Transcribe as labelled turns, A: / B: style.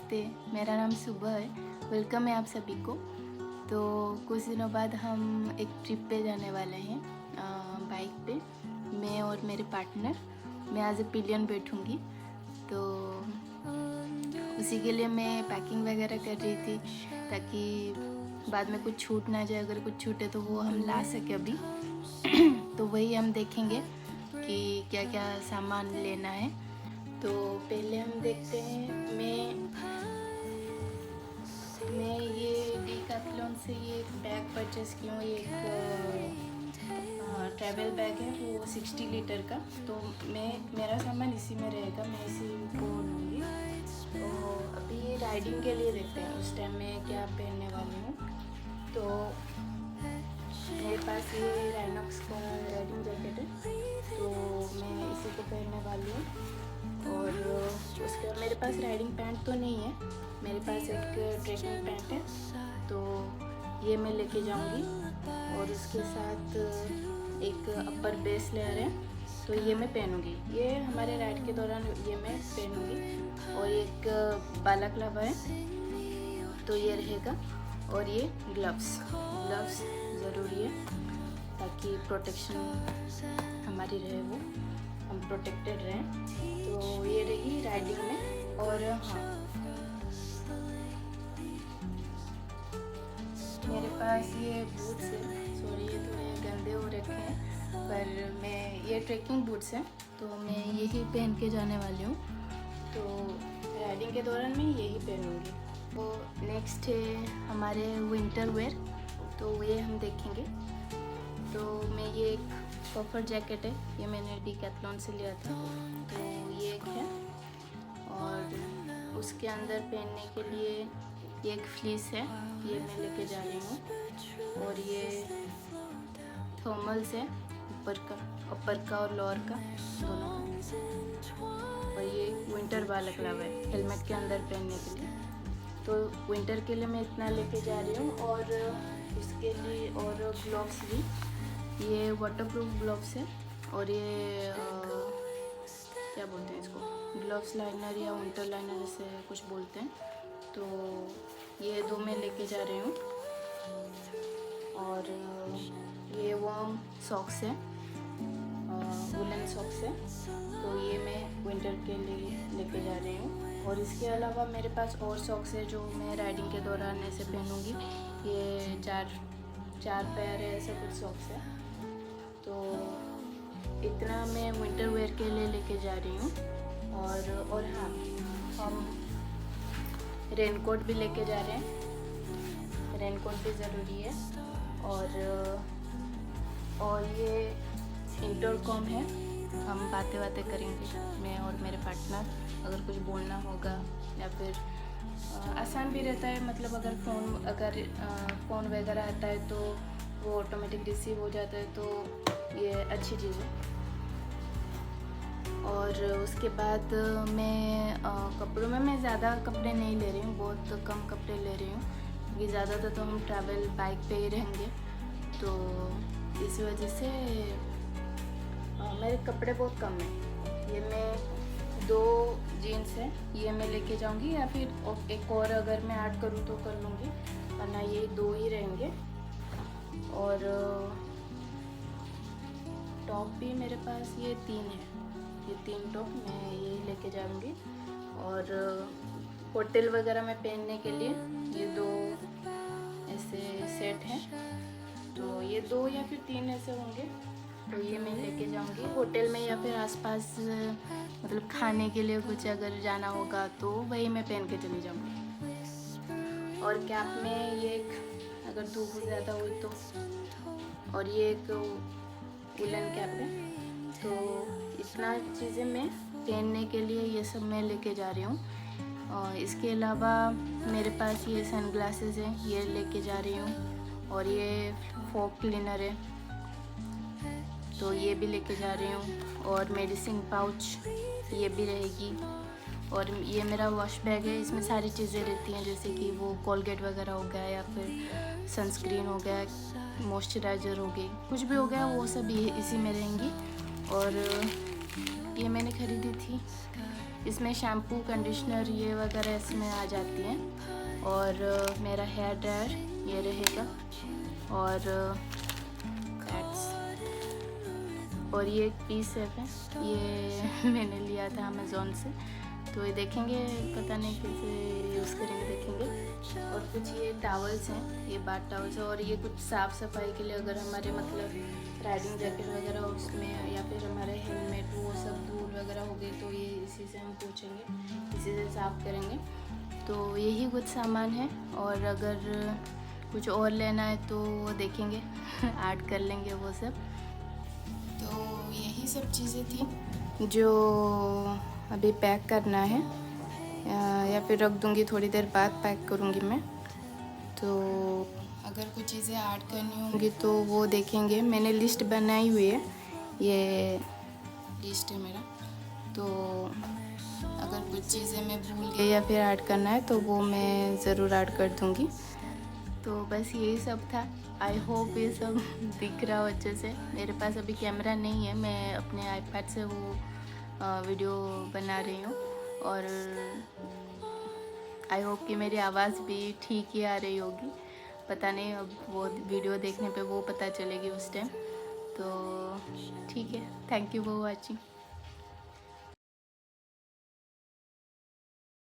A: नमस्ते, मेरा नाम सुबह है। वेलकम है आप सभी को। तो कुछ दिनों बाद हम एक ट्रिप पे जाने वाले हैं बाइक पे, मैं और मेरे पार्टनर। मैं एज ए पिलियन बैठूँगी, तो उसी के लिए मैं पैकिंग वगैरह कर रही थी ताकि बाद में कुछ छूट ना जाए। अगर कुछ छूटे तो वो हम ला सके अभी। तो वही हम देखेंगे कि क्या क्या सामान लेना है। तो पहले हम देखते हैं, मैं ये डीकैथलॉन से ये एक बैग परचेस की हूँ। ये एक ट्रैवल बैग है, वो 60 लीटर का। तो मेरा सामान इसी में रहेगा, मैं इसी को लूँगी। तो अभी राइडिंग के लिए देखते हैं उस टाइम में क्या पहनने वाली हूँ। तो मेरे पास ये राइनॉक्स का राइडिंग जैकेट है, तो मैं इसी को पहनने वाली हूँ। और उसके बाद मेरे पास राइडिंग पैंट तो नहीं है, मेरे पास एक ट्रैकिंग पैंट है, तो ये मैं लेके जाऊंगी। और उसके साथ एक अपर बेस लेयर है, तो ये मैं पहनूंगी। ये हमारे राइड के दौरान ये मैं पहनूंगी। और एक बालाक्लावा है, तो ये रहेगा। और ये ग्लव्स ज़रूरी है ताकि प्रोटेक्शन हमारी रहे, वो हम प्रोटेक्टेड रहें। तो ये रही राइडिंग में। और हाँ, मेरे पास ये बूट्स है, सॉरी ये थोड़े गंदे हो रखे हैं, पर मैं ये ट्रैकिंग बूट्स हैं, तो मैं यही पहन के जाने वाली हूँ। तो राइडिंग के दौरान मैं यही पहनूँगी। वो नेक्स्ट है हमारे विंटर वेयर, तो ये हम देखेंगे। तो मैं ये एक पफर जैकेट है, ये मैंने डीकैथलॉन से लिया था, तो ये एक है। और उसके अंदर पहनने के लिए ये एक फ्लीस है, ये मैं लेके जा रही हूँ। और ये थर्मल्स है, ऊपर का और लोअर का दोनों का। और ये विंटर बालाक्लावा है, हेलमेट के अंदर पहनने के लिए। तो विंटर के लिए मैं इतना लेके जा रही हूँ। और उसके लिए और ग्लव्स भी, ये वाटरप्रूफ ग्लव्स है। और ये क्या बोलते हैं इसको, ग्लव्स लाइनर या विंटर लाइनर से कुछ बोलते हैं। तो ये दो मैं लेके जा रही हूँ। और ये वार्म सॉक्स है, वुलन सॉक्स है, तो ये मैं विंटर के लिए लेके जा रही हूँ। और इसके अलावा मेरे पास और सॉक्स है जो मैं राइडिंग के दौरान ऐसे पहनूँगी। ये चार पैर है, ऐसे कुछ सॉक्स है। तो इतना मैं विंटर वेयर के लिए लेके जा रही हूँ। और हाँ, हम रेनकोट भी लेके जा रहे हैं, रेनकोट भी ज़रूरी है। और ये इंटरकॉम है, हम बातें करेंगे, मैं और मेरे पार्टनर। अगर कुछ बोलना होगा या फिर आसान भी रहता है, मतलब अगर फ़ोन वगैरह आता है तो वो ऑटोमेटिक रिसीव हो जाता है, तो ये अच्छी चीज़ है। और उसके बाद मैं कपड़ों में मैं ज़्यादा कपड़े नहीं ले रही हूँ, बहुत कम कपड़े ले रही हूँ, क्योंकि ज़्यादातर तो हम ट्रैवल बाइक पे ही रहेंगे। तो इस वजह से मेरे कपड़े बहुत कम हैं। ये मैं 2 जीन्स है, ये मैं लेके जाऊंगी, या फिर एक और अगर मैं ऐड करूँ तो कर लूँगी, वरना ये 2 ही रहेंगे। और टॉप भी मेरे पास ये 3 है, ये 3 टॉप मैं यही लेके जाऊंगी। और होटल वगैरह में पहनने के लिए ये 2 ऐसे सेट हैं, तो ये 2 या फिर 3 ऐसे होंगे, तो ये मैं लेके जाऊंगी होटल में। या फिर आसपास मतलब खाने के लिए कुछ अगर जाना होगा तो वही मैं पहन के चली जाऊंगी। और कैप में ये एक, अगर धूप ज़्यादा हुई तो। और ये एक वुलन कैप है। तो इतना चीज़ें मैं पहनने के लिए ये सब मैं लेके जा रही हूँ। और इसके अलावा मेरे पास ये सनग्लासेस हैं, ये लेके जा रही हूँ। और ये फॉग क्लीनर है, तो ये भी लेके जा रही हूँ। और मेडिसिन पाउच ये भी रहेगी। और ये मेरा वॉश बैग है, इसमें सारी चीज़ें रहती हैं, जैसे कि वो कोलगेट वगैरह हो गया, या फिर सनस्क्रीन हो गया, मॉइस्चराइज़र हो गई, कुछ भी हो गया, वो सब ये इसी में रहेंगी। और ये मैंने ख़रीदी थी। इसमें शैम्पू, कंडीशनर ये वगैरह इसमें आ जाती हैं। और मेरा हेयर ड्रायर ये रहेगा। और और ये एक पीस है, ये मैंने लिया था अमेज़ोन से। तो ये देखेंगे, पता नहीं कैसे यूज़ करेंगे, देखेंगे। और कुछ ये टावल्स हैं, ये बाथ टावल्स है। और ये कुछ साफ़ सफाई के लिए, अगर हमारे मतलब राइडिंग जैकेट वगैरह उसमें, या फिर हमारे हेलमेट वो सब धूल वगैरह हो गई तो ये इसी से हम पोंछेंगे, इसी से साफ़ करेंगे। तो यही कुछ सामान है। और अगर कुछ और लेना है तो वो देखेंगे ऐड कर लेंगे वो सब। तो यही सब चीज़ें थी जो अभी पैक करना है, या फिर रख दूँगी, थोड़ी देर बाद पैक करूँगी मैं। तो अगर कुछ चीज़ें ऐड करनी होंगी तो वो देखेंगे। मैंने लिस्ट बनाई हुई है, ये लिस्ट है मेरा। तो अगर कुछ चीज़ें मैं भूल गई या फिर ऐड करना है तो वो मैं ज़रूर ऐड कर दूँगी। तो बस यही सब था। आई होप ये सब दिख रहा हो अच्छे से। मेरे पास अभी कैमरा नहीं है, मैं अपने आईपैड से वो वीडियो बना रही हूँ। और आई होप कि मेरी आवाज़ भी ठीक ही आ रही होगी। पता नहीं, अब वो वीडियो देखने पे वो पता चलेगी उस टाइम। तो ठीक है, थैंक यू फॉर वॉचिंग।